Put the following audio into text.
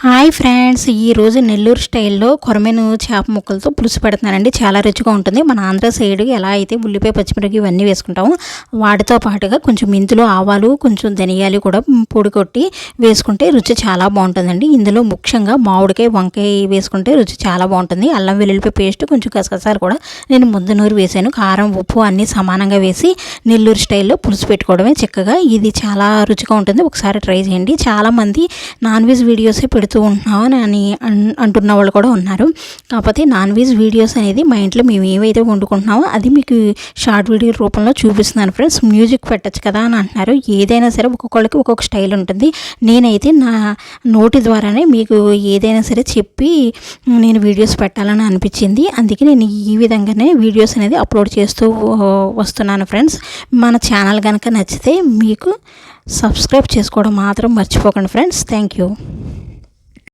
Hi friends, ఈరోజు నెల్లూరు స్టైల్లో కొరమేను చేప ముక్కలతో పులుసు పెడుతున్నానండి. చాలా రుచిగా ఉంటుంది. మన ఆంధ్ర సైడ్ ఎలా అయితే ఉల్లిపాయ, పచ్చిమిరపకాయ ఇవన్నీ వేసుకుంటామో వాటితో పాటుగా కొంచెం మెంతులు, ఆవాలు, కొంచెం ధనియాలు కూడా పొడి కొట్టి వేసుకుంటే రుచి చాలా బాగుంటుందండి. ఇందులో ముఖ్యంగా మామిడికాయ, వంకాయ వేసుకుంటే రుచి చాలా బాగుంటుంది. అల్లం వెల్లుల్లిపాయ పేస్ట్, కొంచెం గసగసాలు కూడా నేను ముద్దనూరు వేసాను. కారం, ఉప్పు అన్నీ సమానంగా వేసి నెల్లూరు స్టైల్లో పులుసు పెట్టుకోవడమే చక్కగా. ఇది చాలా రుచిగా ఉంటుంది. ఒకసారి ట్రై చేయండి. చాలామంది నాన్ వెజ్ వీడియోసే ఉంటున్నావు అని అంటున్న వాళ్ళు కూడా ఉన్నారు. కాకపోతే నాన్ వెజ్ వీడియోస్ అనేది మా ఇంట్లో మేము ఏవైతే వండుకుంటున్నామో అది మీకు షార్ట్ వీడియో రూపంలో చూపిస్తున్నాను ఫ్రెండ్స్. మ్యూజిక్ పెట్టచ్చు కదా అని అంటున్నారు. ఏదైనా సరే ఒక్కొక్కళ్ళకి ఒక్కొక్క స్టైల్ ఉంటుంది. నేనైతే నా నోటి ద్వారానే మీకు ఏదైనా సరే చెప్పి నేను వీడియోస్ పెట్టాలని అనిపించింది. అందుకే నేను ఈ విధంగానే వీడియోస్ అనేది అప్లోడ్ చేస్తూ వస్తున్నాను ఫ్రెండ్స్. మన ఛానల్ కనుక నచ్చితే మీకు సబ్స్క్రైబ్ చేసుకోవడం మాత్రం మర్చిపోకండి ఫ్రెండ్స్. Thank you.